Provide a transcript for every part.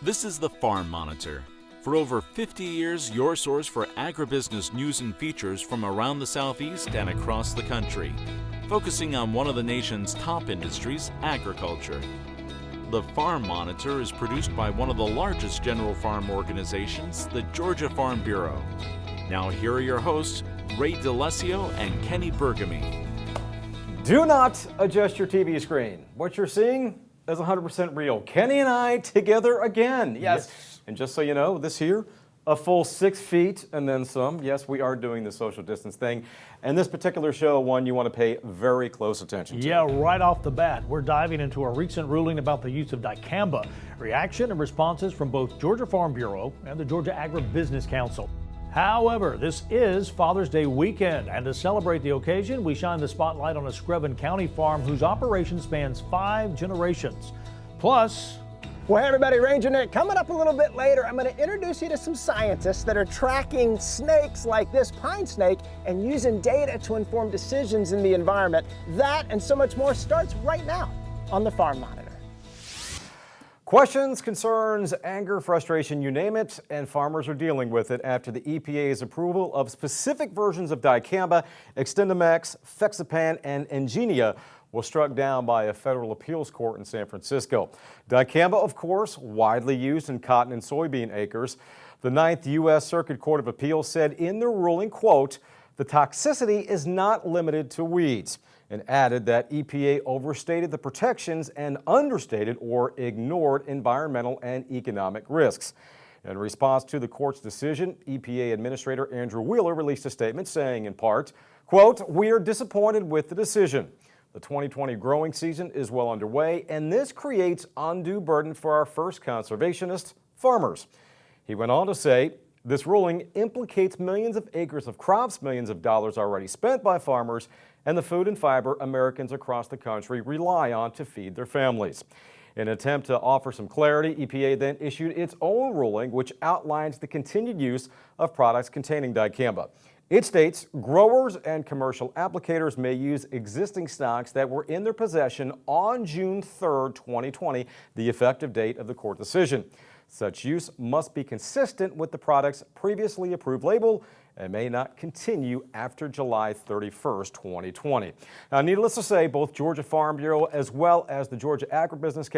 This is the Farm Monitor. For over 50 years, your source for agribusiness news and features from around the Southeast and across the country, focusing on one of the nation's top industries, agriculture. The Farm Monitor is produced by one of the largest general farm organizations, the Georgia Farm Bureau. Now here are your hosts, Ray DeLesio and Kenny Bergamy. Do not adjust your TV screen. What you're seeing is 100% real. Kenny and I together again. Yes. And just so you know, this here, a full 6 feet and then some. Yes, we are doing the social distance thing. And this particular show, one you want to pay very close attention to. Yeah, right off the bat, we're diving into a recent ruling about the use of DICAMBA. Reaction and responses from both Georgia Farm Bureau and the Georgia AgriBusiness Council. However, this is Father's Day weekend, and to celebrate the occasion, we shine the spotlight on a SCREVEN County farm whose operation spans 5 generations. Plus, well, hey everybody, Ranger Nick. Coming up a little bit later, I'm going to introduce you to some scientists that are tracking snakes like this pine snake and using data to inform decisions in the environment. That and so much more starts right now on the Farm Monitor. Questions, concerns, anger, frustration, you name it, and farmers are dealing with it after the EPA's approval of specific versions of DICAMBA, XtendiMax, Fexapan, and Ingenia was struck down by a federal appeals court in San Francisco. DICAMBA, of course, widely used in cotton and soybean acres. The 9th U.S. Circuit Court of Appeals said in the ruling, quote, the toxicity is not limited to weeds, and added that EPA overstated the protections and understated or ignored environmental and economic risks. In response to the court's decision, EPA Administrator Andrew Wheeler released a statement saying, in part, quote, we are disappointed with the decision. The 2020 growing season is well underway, and this creates undue burden for our first conservationists, farmers. He went on to say, this ruling implicates millions of acres of crops, millions of dollars already spent by farmers, and the food and fiber Americans across the country rely on to feed their families. In an attempt to offer some clarity, EPA then issued its own ruling, which outlines the continued use of products containing DICAMBA. It states growers and commercial applicators may use existing stocks that were in their possession on June 3rd, 2020, the effective date of the court decision. Such use must be consistent with the product's previously approved label and may not continue after July 31st, 2020. Now, needless to say, both Georgia Farm Bureau as well as the Georgia AgriBusiness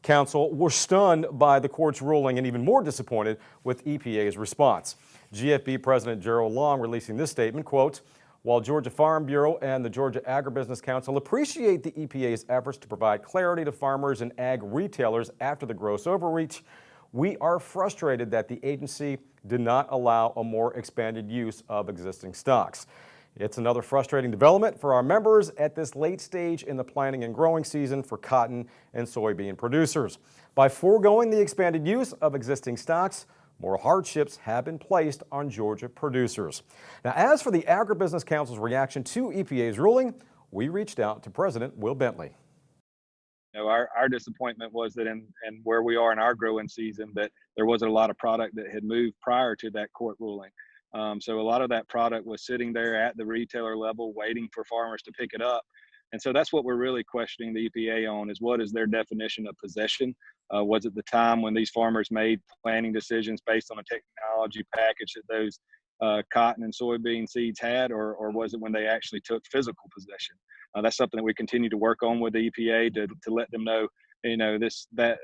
Council were stunned by the court's ruling and even more disappointed with EPA's response. GFB President Gerald Long releasing this statement, quote, while Georgia Farm Bureau and the Georgia AgriBusiness Council appreciate the EPA's efforts to provide clarity to farmers and ag retailers after the gross overreach, we are frustrated that the agency did not allow a more expanded use of existing stocks. It's another frustrating development for our members at this late stage in the planting and growing season for cotton and soybean producers. By foregoing the expanded use of existing stocks, more hardships have been placed on Georgia producers. Now, as for the Agribusiness Council's reaction to EPA's ruling, we reached out to President Will Bentley. You know, our disappointment was that in where we are in our growing season, that there wasn't a lot of product that had moved prior to that court ruling. So a lot of that product was sitting there at the retailer level waiting for farmers to pick it up. And so that's what we're really questioning the EPA on, is what is their definition of possession? Was it the time when these farmers made planting decisions based on a technology package that those cotton and soybean seeds had, or was it when they actually took physical possession? That's something that we continue to work on with the EPA to let them know, you know, that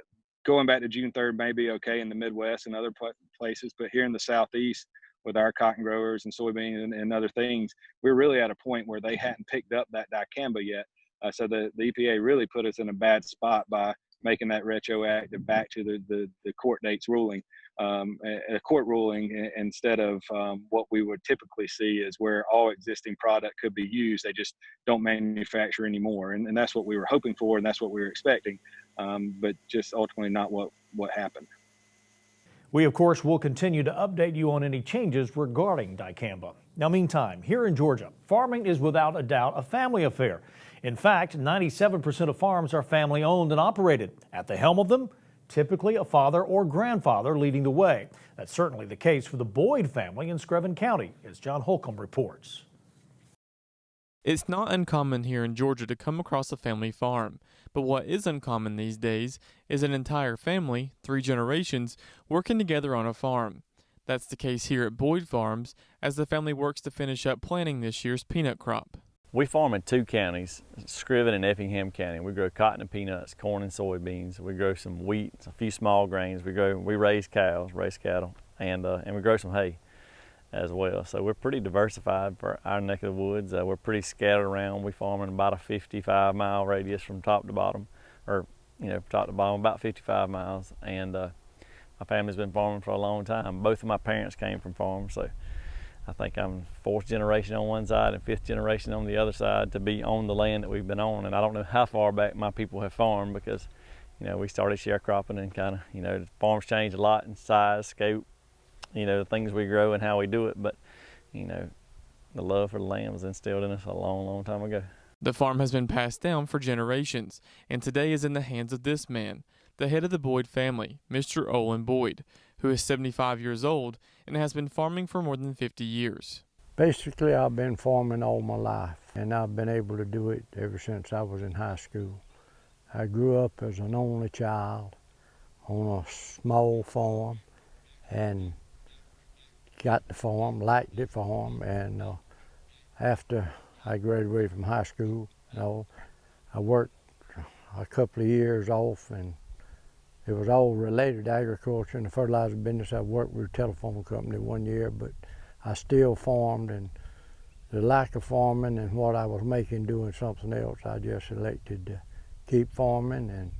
going back to June 3rd may be okay in the Midwest and other places, but here in the Southeast with our cotton growers and soybean and other things, we're really at a point where they hadn't picked up that DICAMBA yet. So the EPA really put us in a bad spot by making that retroactive back to the court date's ruling, a court ruling instead of what we would typically see is where all existing product could be used. They just don't manufacture anymore. And that's what we were hoping for, and that's what we were expecting, but just ultimately not what happened. we, of course, will continue to update you on any changes regarding DICAMBA. Now, meantime, here in Georgia, farming is without a doubt a family affair. In fact, 97% of farms are family owned and operated. At the helm of them, typically a father or grandfather leading the way. That's certainly the case for the Boyd family in SCREVEN County, as John Holcomb reports. It's not uncommon here in Georgia to come across a family farm, But what is uncommon these days is an entire family, 3 generations, working together on a farm. That's the case here at Boyd Farms as the family works to finish up planting this year's peanut crop. We farm in 2 counties, SCREVEN and Effingham County. We grow cotton and peanuts, corn and soybeans. We grow some wheat, a few small grains. We raise cows, raise cattle, and we grow some hay as well. So we're pretty diversified for our neck of the woods. We're pretty scattered around. We farm in about a 55-mile radius from top to bottom, or top to bottom, about 55 miles. And my family's been farming for a long time. Both of my parents came from farms, so I think I'm 4th generation on one side and 5th generation on the other side to be on the land that we've been on. And I don't know how far back my people have farmed because, we started sharecropping and kind of, the farms change a lot in size, scope, the things we grow and how we do it. But, the love for the land was instilled in us a long, long time ago. The farm has been passed down for generations, and today is in the hands of this man, the head of the Boyd family, Mr. Olin Boyd, who is 75 years old and has been farming for more than 50 years. Basically, I've been farming all my life, and I've been able to do it ever since I was in high school. I grew up as an only child on a small farm and got the farm, liked the farm, and after I graduated from high school, I worked a couple of years off, and it was all related to agriculture and the fertilizer business. I worked with a telephone company 1 year, but I still farmed, and the lack of farming and what I was making doing something else, I just elected to keep farming. And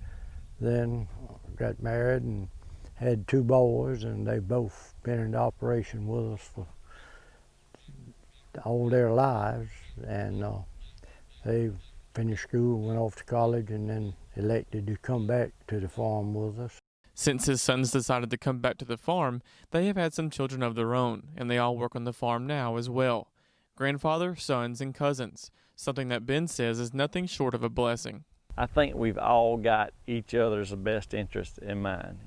then got married and had 2 boys, and they've both been in the operation with us for all their lives. And they finished school, went off to college, and then elected to come back to the farm with us. Since his sons decided to come back to the farm, they have had some children of their own, and they all work on the farm now as well. Grandfather, sons, and cousins, something that Ben says is nothing short of a blessing. I think we've all got each other's best interest in mind.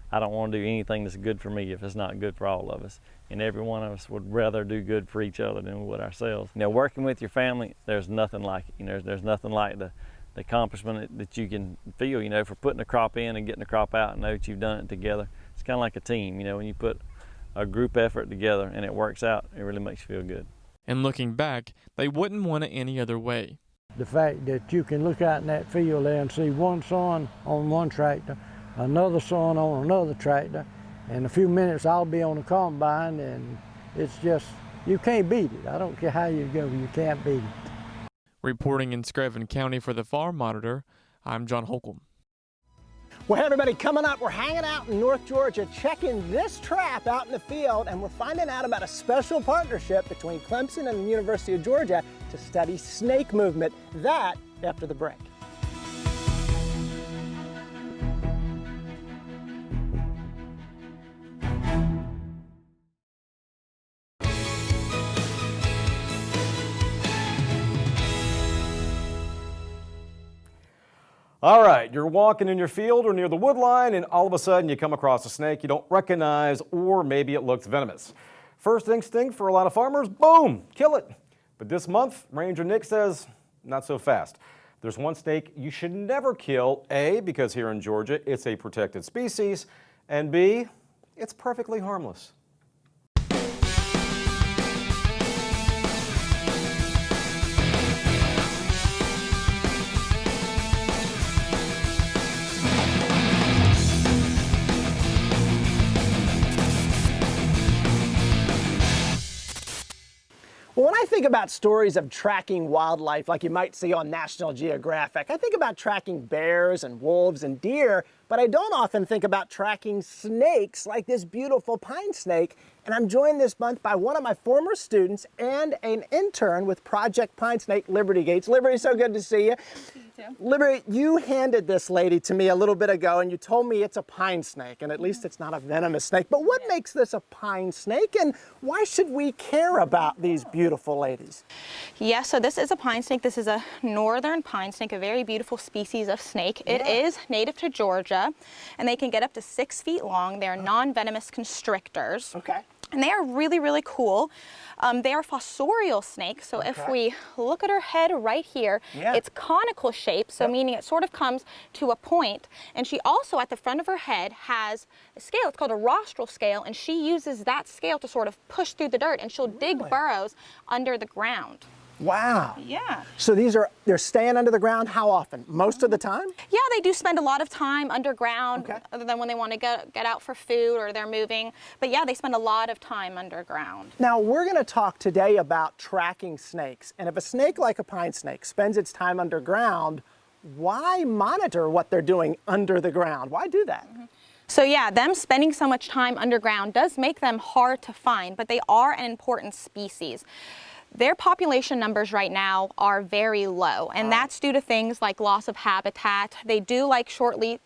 I don't want to do anything that's good for me if it's not good for all of us. And every one of us would rather do good for each other than we would ourselves. Working with your family, there's nothing like it. There's nothing like the accomplishment that you can feel, for putting a crop in and getting the crop out and know that you've done it together. It's kind of like a team, when you put a group effort together and it works out, it really makes you feel good. And looking back, they wouldn't want it any other way. The fact that you can look out in that field there and see one son on one tractor, another son on another tractor, in a few minutes I'll be on the combine, and it's just, you can't beat it. I don't care how you go, you can't beat it. Reporting in SCREVEN County for the Farm Monitor, I'm John Holcomb. Well, hey everybody, coming up, we're hanging out in North Georgia, checking this trap out in the field, and we're finding out about a special partnership between Clemson and the University of Georgia to study snake movement. That after the break. All right, you're walking in your field or near the wood line, and all of a sudden you come across a snake you don't recognize, or maybe it looks venomous. First instinct for a lot of farmers, boom, kill it. But this month, Ranger Nick says, not so fast. There's one snake you should never kill, A, because here in Georgia it's a protected species, and B, it's perfectly harmless. Well, when I think about stories of tracking wildlife like you might see on National Geographic, I think about tracking bears and wolves and deer, but I don't often think about tracking snakes like this beautiful pine snake. And I'm joined this month by one of my former students and an intern with Project Pine Snake, Liberty Gates. Liberty, so good to see you. Liberty, you handed this lady to me a little bit ago, and you told me it's a pine snake, and at least it's not a venomous snake. But what makes this a pine snake, and why should we care about these beautiful ladies? Yeah, so this is a pine snake. This is a northern pine snake, a very beautiful species of snake. It is native to Georgia, and they can get up to 6 feet long. They're non-venomous constrictors. Okay. And they are really, really cool. They are fossorial snakes, so if we look at her head right here, it's conical shape, so meaning it sort of comes to a point. And she also, at the front of her head, has a scale. It's called a rostral scale, and she uses that scale to sort of push through the dirt, and she'll dig burrows under the ground. Wow. Yeah. So they're staying under the ground how often? Most of the time? Yeah, they do spend a lot of time underground, other than when they want to get out for food or they're moving. But yeah, they spend a lot of time underground. Now, we're going to talk today about tracking snakes. And if a snake like a pine snake spends its time underground, why monitor what they're doing under the ground? Why do that? So yeah, them spending so much time underground does make them hard to find, but they are an important species. Their population numbers right now are very low, and that's due to things like loss of habitat. They do like short leaf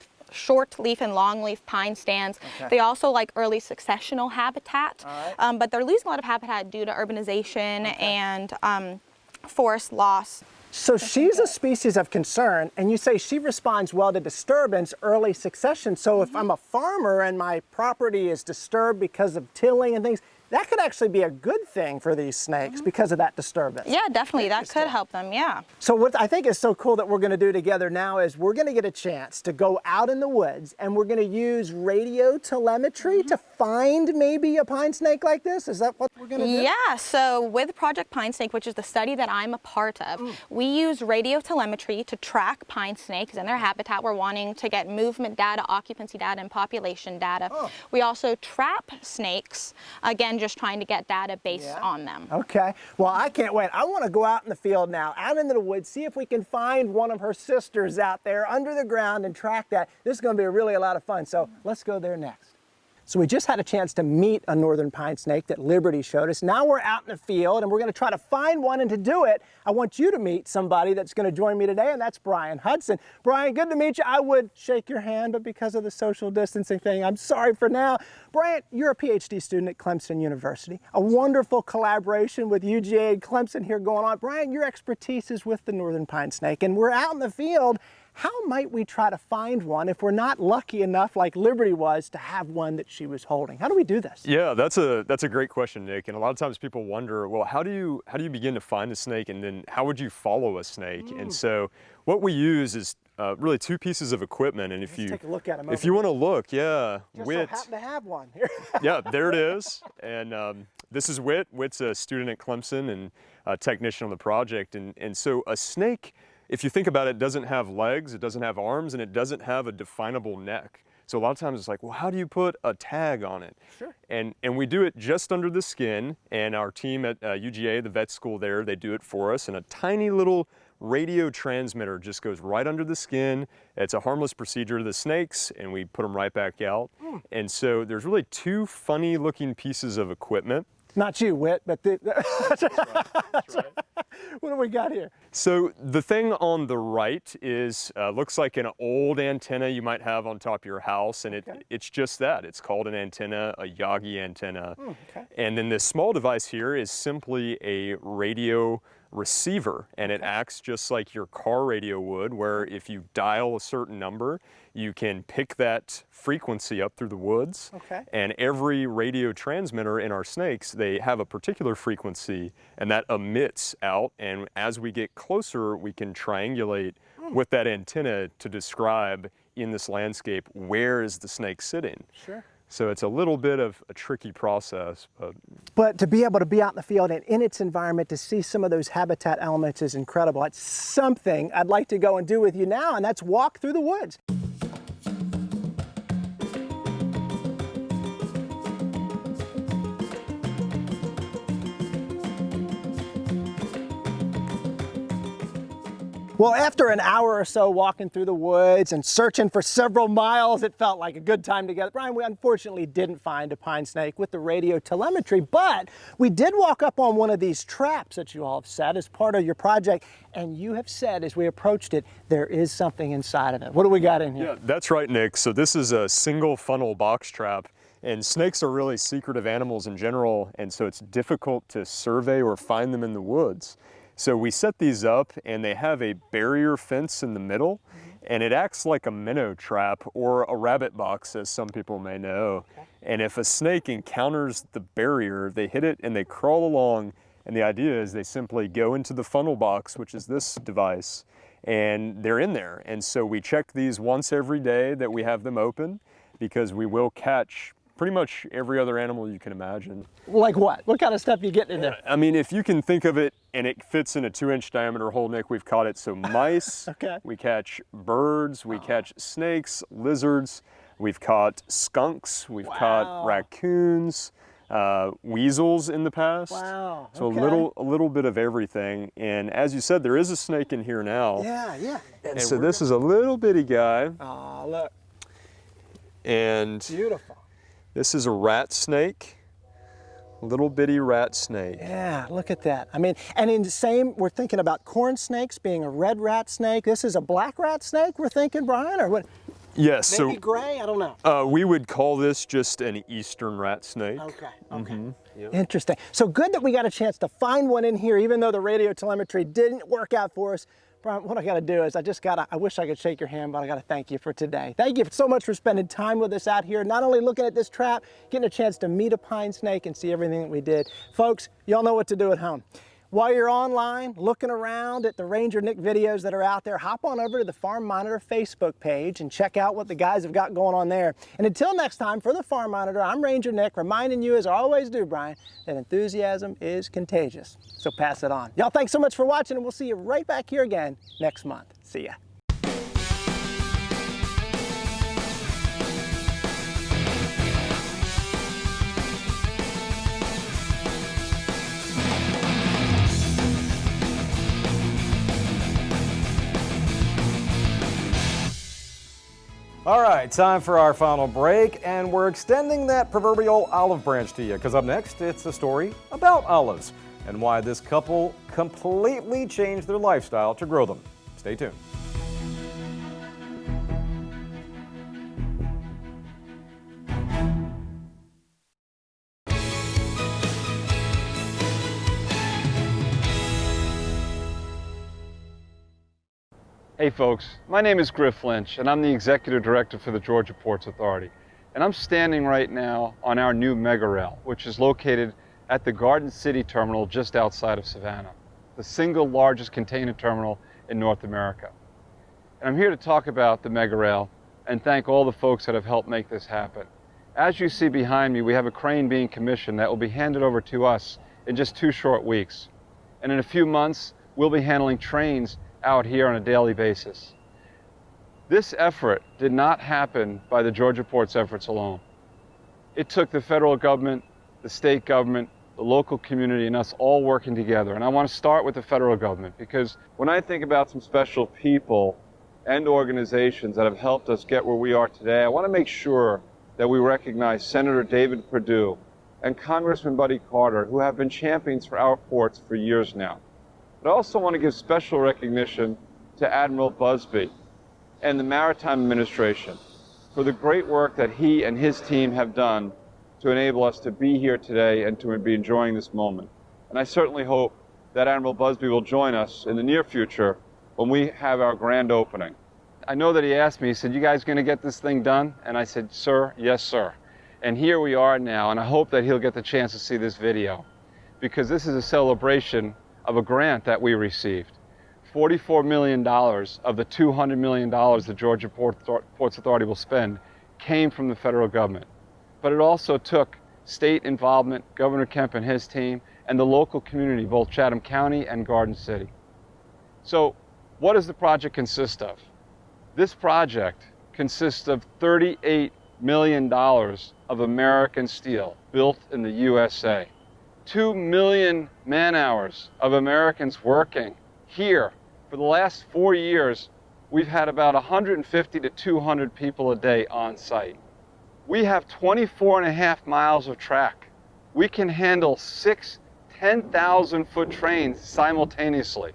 and long leaf pine stands. They also like early successional habitat, but they're losing a lot of habitat due to urbanization and forest loss. So she's a species of concern, and you say she responds well to disturbance, early succession. So if I'm a farmer and my property is disturbed because of tilling and things, that could actually be a good thing for these snakes because of that disturbance. Yeah, definitely. That could help them, yeah. So what I think is so cool that we're going to do together now is we're going to get a chance to go out in the woods, and we're going to use radio telemetry to find maybe a pine snake like this. Is that what we're going to do? Yeah, so with Project Pine Snake, which is the study that I'm a part of, we use radio telemetry to track pine snakes and their habitat. We're wanting to get movement data, occupancy data, and population data. We also trap snakes, again, just trying to get data based on them. Okay, well, I can't wait. I want to go out in the field now, out into the woods, see if we can find one of her sisters out there under the ground and track that. This is going to be really a lot of fun, so let's go there next. So we just had a chance to meet a northern pine snake that Liberty showed us. Now we're out in the field and we're going to try to find one, and to do it, I want you to meet somebody that's going to join me today, and that's Brian Hudson. Brian, good to meet you. I would shake your hand, but because of the social distancing thing, I'm sorry for now. Brian, you're a PhD student at Clemson University. A wonderful collaboration with UGA and Clemson here going on. Brian, your expertise is with the northern pine snake, and we're out in the field. How might we try to find one if we're not lucky enough, like Liberty was, to have one that she was holding? How do we do this? Yeah, that's a great question, Nick. And a lot of times people wonder, well, how do you begin to find a snake, and then how would you follow a snake? And so what we use is really two pieces of equipment. And if Let's take a look at them. if you want to look, just so happen to have one here. Yeah, there it is. And this is Whit. Whit's a student at Clemson and a technician on the project. And so a snake, if you think about it, doesn't have legs, it doesn't have arms, and it doesn't have a definable neck. So a lot of times it's like, well, how do you put a tag on it? Sure. And we do it just under the skin, and our team at UGA, the vet school there, they do it for us, and a tiny little radio transmitter just goes right under the skin. It's a harmless procedure to the snakes, and we put them right back out. And so there's really two funny looking pieces of equipment. Not you, Whit, but That's right. What do we got here? So the thing on the right is looks like an old antenna you might have on top of your house, and it's just that. It's called an antenna, a Yagi antenna. And then this small device here is simply a radio receiver, and it acts just like your car radio would, where if you dial a certain number, you can pick that frequency up through the woods. And every radio transmitter in our snakes, they have a particular frequency, and that emits out, and as we get closer, we can triangulate with that antenna to describe in this landscape where is the snake sitting. Sure. So it's a little bit of a tricky process. But to be able to be out in the field and in its environment to see some of those habitat elements is incredible. It's something I'd like to go and do with you now, and that's walk through the woods. Well, after an hour or so walking through the woods and searching for several miles, it felt like a good time together. Brian, we unfortunately didn't find a pine snake with the radio telemetry, but we did walk up on one of these traps that you all have set as part of your project, and you have said as we approached it, there is something inside of it. What do we got in here? Yeah, that's right, Nick. So this is a single funnel box trap, and snakes are really secretive animals in general, and so it's difficult to survey or find them in the woods. So we set these up, and they have a barrier fence in the middle, And it acts like a minnow trap or a rabbit box, as some people may know. Okay. And if a snake encounters the barrier, they hit it and they crawl along. And the idea is they simply go into the funnel box, which is this device, and they're in there. And so we check these once every day that we have them open, because we will catch pretty much every other animal you can imagine. Like what? What kind of stuff you getting in there? I mean, if you can think of it, and it fits in a 2-inch diameter hole, Nick, we've caught it. So mice, Okay. We catch birds, we catch snakes, lizards, we've caught skunks, we've caught raccoons, weasels in the past. Wow. So okay. a little bit of everything. And as you said, there is a snake in here now. Yeah. And so this is a little bitty guy. Oh, look. And Beautiful. this is a rat snake. Little bitty rat snake. Yeah, look at that. I mean, and in the same, we're thinking about corn snakes being a red rat snake. This is a black rat snake, we're thinking, Brian, or what? Yes. Maybe so gray? I don't know. we would call this just an eastern rat snake. Okay. Interesting. So good that we got a chance to find one in here, even though the radio telemetry didn't work out for us. Brian, what I got to do is I wish I could shake your hand, but I got to thank you for today. Thank you so much for spending time with us out here, not only looking at this trap, getting a chance to meet a pine snake and see everything that we did. Folks, y'all know what to do at home. While you're online, looking around at the Ranger Nick videos that are out there, hop on over to the Farm Monitor Facebook page and check out what the guys have got going on there. And until next time, for the Farm Monitor, I'm Ranger Nick, reminding you, as I always do, Brian, that enthusiasm is contagious. So pass it on. Y'all, thanks so much for watching, and we'll see you right back here again next month. See ya. All right, time for our final break, and we're extending that proverbial olive branch to you, because up next, it's a story about olives and why this couple completely changed their lifestyle to grow them. Stay tuned. Hey folks, my name is Griff Lynch and I'm the Executive Director for the Georgia Ports Authority. And I'm standing right now on our new mega rail, which is located at the Garden City Terminal just outside of Savannah, the single largest container terminal in North America. And I'm here to talk about the mega rail and thank all the folks that have helped make this happen. As you see behind me, we have a crane being commissioned that will be handed over to us in just 2 short weeks. And in a few months, we'll be handling trains out here on a daily basis. This effort did not happen by the Georgia Ports efforts alone. It took the federal government, the state government, the local community, and us all working together. And I want to start with the federal government, because when I think about some special people and organizations that have helped us get where we are today, I want to make sure that we recognize Senator David Perdue and Congressman Buddy Carter, who have been champions for our ports for years now. But I also want to give special recognition to Admiral Busby and the Maritime Administration for the great work that he and his team have done to enable us to be here today and to be enjoying this moment. And I certainly hope that Admiral Busby will join us in the near future when we have our grand opening. I know that he asked me, he said, "You guys going to get this thing done?" And I said, "Sir, yes, sir." And here we are now, and I hope that he'll get the chance to see this video, because this is a celebration of a grant that we received. $44 million of the $200 million the Georgia Ports Authority will spend came from the federal government. But it also took state involvement, Governor Kemp and his team, and the local community, both Chatham County and Garden City. So what does the project consist of? This project consists of $38 million of American steel built in the USA. 2 million man-hours of Americans working here. For the last 4 years, we've had about 150 to 200 people a day on site. We have 24.5 miles of track. We can handle 6 10,000-foot trains simultaneously.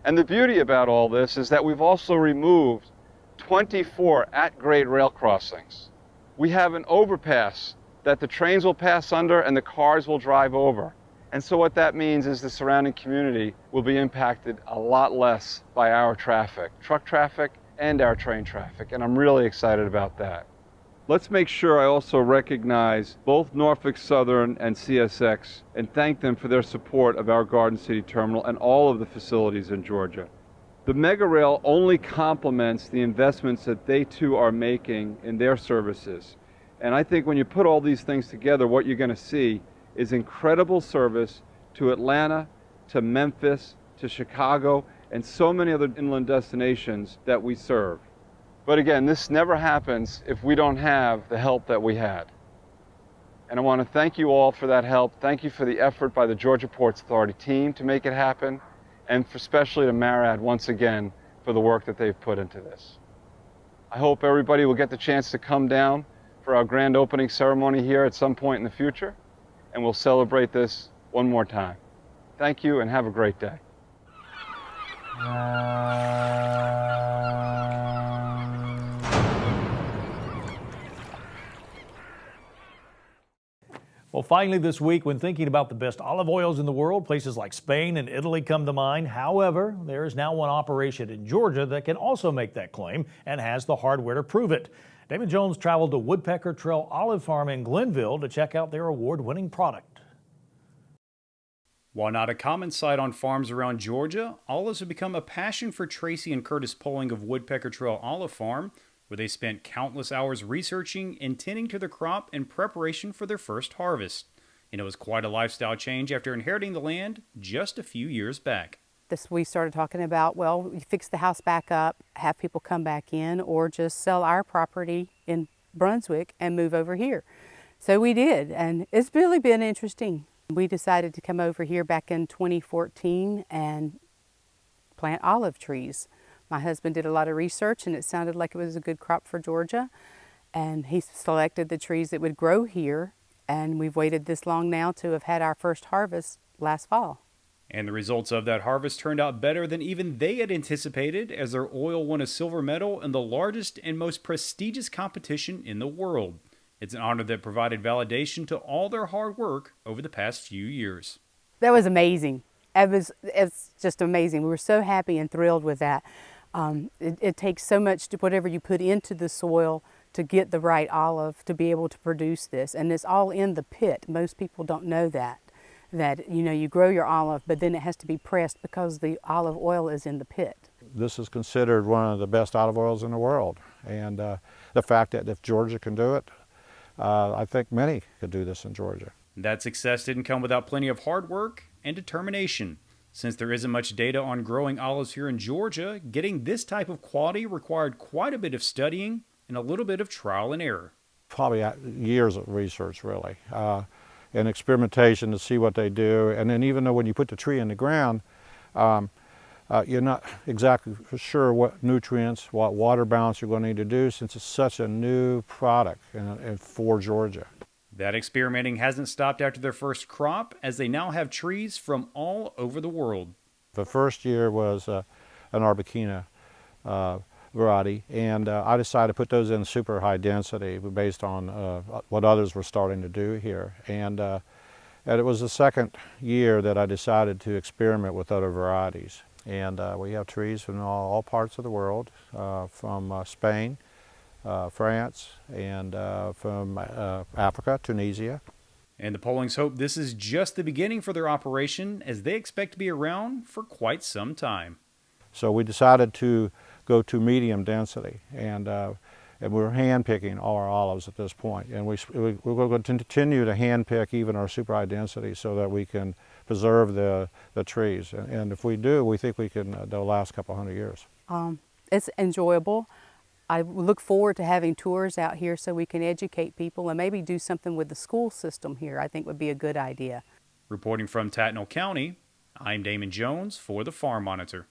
And the beauty about all this is that we've also removed 24 at-grade rail crossings. We have an overpass that the trains will pass under and the cars will drive over. And so what that means is the surrounding community will be impacted a lot less by our traffic. Truck traffic and our train traffic, and I'm really excited about that. Let's make sure I also recognize both Norfolk Southern and CSX and thank them for their support of our Garden City terminal and all of the facilities in Georgia. The Megarail only complements the investments that they too are making in their services. And I think when you put all these things together, what you're going to see is incredible service to Atlanta, to Memphis, to Chicago, and so many other inland destinations that we serve. But again, this never happens if we don't have the help that we had. And I want to thank you all for that help. Thank you for the effort by the Georgia Ports Authority team to make it happen, and especially to MARAD once again for the work that they've put into this. I hope everybody will get the chance to come down for our grand opening ceremony here at some point in the future, and we'll celebrate this one more time. Thank you and have a great day. Well, finally this week, when thinking about the best olive oils in the world, places like Spain and Italy come to mind. However, there is now one operation in Georgia that can also make that claim and has the hardware to prove it. Damon Jones traveled to Woodpecker Trail Olive Farm in Glenville to check out their award-winning product. While not a common sight on farms around Georgia, olives have become a passion for Tracy and Curtis Poling of Woodpecker Trail Olive Farm, where they spent countless hours researching and tending to the crop in preparation for their first harvest. And it was quite a lifestyle change after inheriting the land just a few years back. We started talking about, well, you fix the house back up, have people come back in, or just sell our property in Brunswick and move over here. So we did, and it's really been interesting. We decided to come over here back in 2014 and plant olive trees. My husband did a lot of research and it sounded like it was a good crop for Georgia, and he selected the trees that would grow here, and we've waited this long now to have had our first harvest last fall. And the results of that harvest turned out better than even they had anticipated, as their oil won a silver medal in the largest and most prestigious competition in the world. It's an honor that provided validation to all their hard work over the past few years. That was amazing. It's just amazing. We were so happy and thrilled with that. It takes so much to whatever you put into the soil to get the right olive to be able to produce this. And it's all in the pit. Most people don't know that you know, you grow your olive, but then it has to be pressed because the olive oil is in the pit. This is considered one of the best olive oils in the world. And the fact that if Georgia can do it, I think many could do this in Georgia. That success didn't come without plenty of hard work and determination. Since there isn't much data on growing olives here in Georgia, getting this type of quality required quite a bit of studying and a little bit of trial and error. Probably years of research, really, and experimentation to see what they do. And then even though when you put the tree in the ground, you're not exactly sure what nutrients, what water balance you're going to need to do, since it's such a new product for Georgia. That experimenting hasn't stopped after their first crop, as they now have trees from all over the world. The first year was an Arbequina variety, and I decided to put those in super high density based on what others were starting to do here. And it was the second year that I decided to experiment with other varieties. And we have trees from all parts of the world, from Spain, France, and from Africa, Tunisia. And the Polings hope this is just the beginning for their operation, as they expect to be around for quite some time. So we decided to go to medium density, and we're hand-picking all our olives at this point. And we're going to continue to hand-pick even our super high density so that we can preserve the trees. And if we do, we think we can, they'll last a couple hundred years. It's enjoyable. I look forward to having tours out here so we can educate people and maybe do something with the school system here. I think would be a good idea. Reporting from Tattnall County, I'm Damon Jones for the Farm Monitor.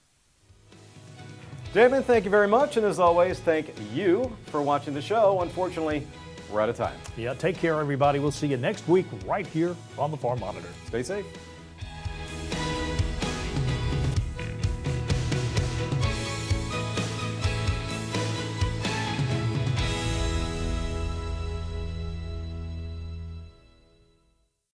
Damon, thank you very much. And as always, thank you for watching the show. Unfortunately, we're out of time. Yeah, take care, everybody. We'll see you next week right here on the Farm Monitor. Stay safe.